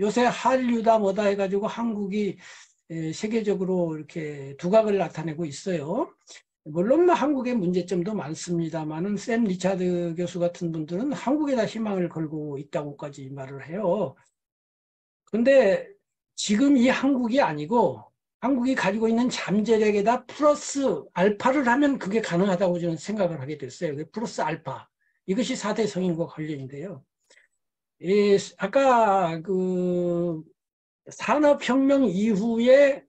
요새 한류다 뭐다 해가지고 한국이 세계적으로 이렇게 두각을 나타내고 있어요. 물론 뭐 한국의 문제점도 많습니다만은 샘 리차드 교수 같은 분들은 한국에다 희망을 걸고 있다고까지 말을 해요. 근데 지금 이 한국이 아니고 한국이 가지고 있는 잠재력에다 플러스 알파를 하면 그게 가능하다고 저는 생각을 하게 됐어요. 플러스 알파. 이것이 4대 성인과 관련인데요. 아까 그 산업혁명 이후에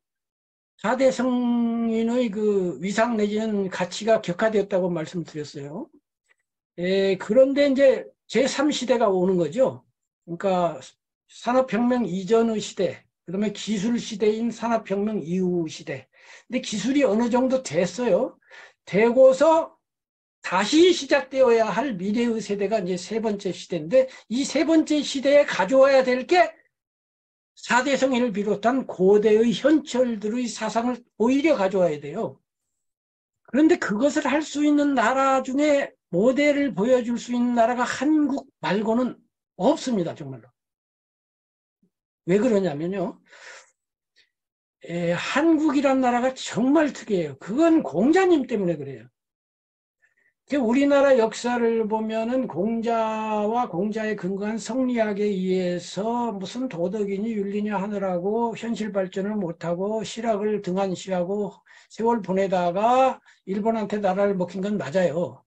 4대 성인의 그 위상 내지는 가치가 격화되었다고 말씀드렸어요. 그런데 이제 제3시대가 오는 거죠. 그러니까 산업혁명 이전의 시대, 그다음에 기술 시대인 산업혁명 이후 시대. 근데 기술이 어느 정도 됐어요. 되고서 다시 시작되어야 할 미래의 세대가 이제 세 번째 시대인데 이 세 번째 시대에 가져와야 될 게 4대 성인을 비롯한 고대의 현철들의 사상을 오히려 가져와야 돼요. 그런데 그것을 할 수 있는 나라 중에 모델을 보여줄 수 있는 나라가 한국 말고는 없습니다. 정말로. 왜 그러냐면요. 한국이란 나라가 정말 특이해요. 그건 공자님 때문에 그래요. 우리나라 역사를 보면은 공자와 공자에 근거한 성리학에 의해서 무슨 도덕이니 윤리냐 하느라고 현실 발전을 못하고 실학을 등한시하고 세월 보내다가 일본한테 나라를 먹힌 건 맞아요.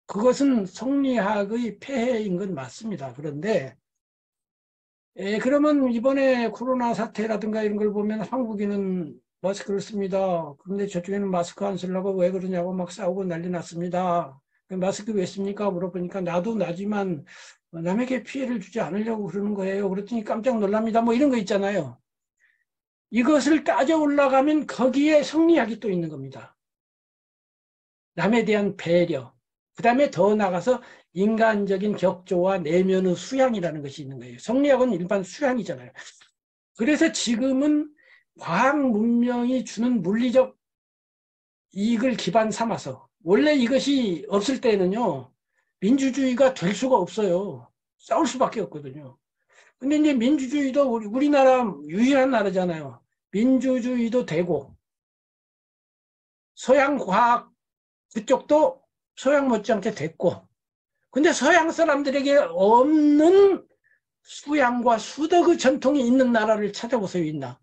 그것은 성리학의 폐해인 건 맞습니다. 그런데 그러면 이번에 코로나 사태라든가 이런 걸 보면 한국인은 마스크를 씁니다. 그런데 저쪽에는 마스크 안 쓰려고 왜 그러냐고 막 싸우고 난리 났습니다. 마스크 왜 씁니까? 물어보니까 나도 나지만 남에게 피해를 주지 않으려고 그러는 거예요. 그랬더니 깜짝 놀랍니다. 뭐 이런 거 있잖아요. 이것을 따져 올라가면 거기에 성리학이 또 있는 겁니다. 남에 대한 배려. 그 다음에 더 나가서 인간적인 격조와 내면의 수양이라는 것이 있는 거예요. 성리학은 일반 수양이잖아요. 그래서 지금은 과학 문명이 주는 물리적 이익을 기반 삼아서 원래 이것이 없을 때는요. 민주주의가 될 수가 없어요. 싸울 수밖에 없거든요. 근데 이제 민주주의도 우리나라 유일한 나라잖아요. 민주주의도 되고 서양 과학 그쪽도 서양 못지않게 됐고 근데 서양 사람들에게 없는 수양과 수덕의 전통이 있는 나라를 찾아보세요, 있나?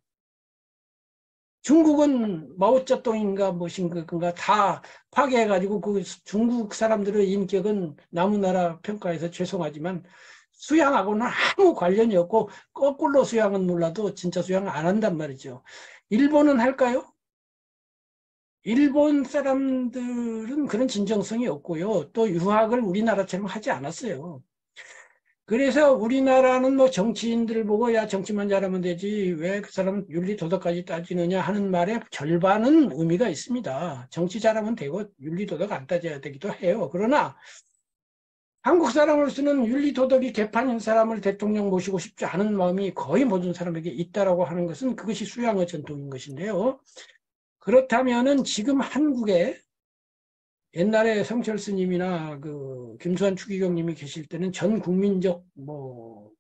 중국은 마오쩌둥인가 무엇인가 다 파괴해가지고 그 중국 사람들의 인격은 나무나라 평가해서 죄송하지만 수양하고는 아무 관련이 없고 거꾸로 수양은 몰라도 진짜 수양 안 한단 말이죠. 일본은 할까요? 일본 사람들은 그런 진정성이 없고요. 또 유학을 우리나라처럼 하지 않았어요. 그래서 우리나라는 뭐 정치인들 보고 야 정치만 잘하면 되지 왜 그 사람 윤리 도덕까지 따지느냐 하는 말에 절반은 의미가 있습니다. 정치 잘하면 되고 윤리 도덕 안 따져야 되기도 해요. 그러나 한국 사람으로서는 윤리 도덕이 개판인 사람을 대통령 모시고 싶지 않은 마음이 거의 모든 사람에게 있다라고 하는 것은 그것이 수양의 전통인 것인데요. 그렇다면은 지금 한국에 옛날에 성철 스님이나 그 김수환 추기경님이 계실 때는 전 국민적 뭐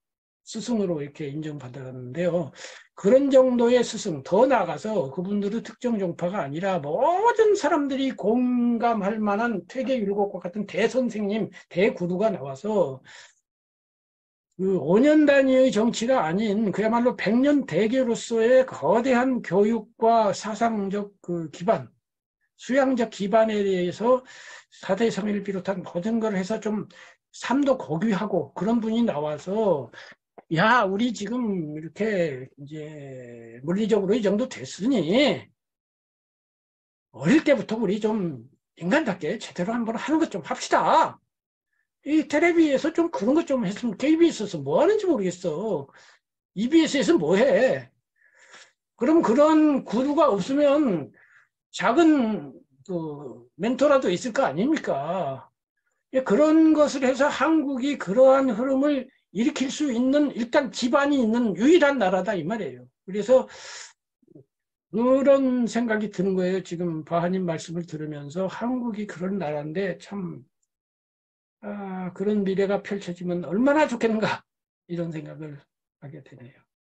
스승으로 이렇게 인정받았는데요. 그런 정도의 스승, 더 나아가서 그분들은 특정 종파가 아니라 모든 사람들이 공감할 만한 퇴계율곡과 같은 대선생님, 대구루가 나와서 그 5년 단위의 정치가 아닌 그야말로 100년 대계로서의 거대한 교육과 사상적 그 기반, 수양적 기반에 대해서 4대 성인을 비롯한 모든 걸 해서 좀 삶도 고귀하고 그런 분이 나와서 야, 우리 지금 이렇게 이제 물리적으로 이 정도 됐으니 어릴 때부터 우리 좀 인간답게 제대로 한번 하는 것 좀 합시다. 이 텔레비에서 좀 그런 것 좀 했으면 KBS에서 뭐 하는지 모르겠어. EBS에서 뭐 해? 그럼 그런 구루가 없으면 작은 그 멘토라도 있을 거 아닙니까? 그런 것을 해서 한국이 그러한 흐름을 일으킬 수 있는 일단 기반이 있는 유일한 나라다 이 말이에요. 그래서 그런 생각이 드는 거예요. 지금 바하님 말씀을 들으면서 한국이 그런 나라인데 참 그런 미래가 펼쳐지면 얼마나 좋겠는가 이런 생각을 하게 되네요.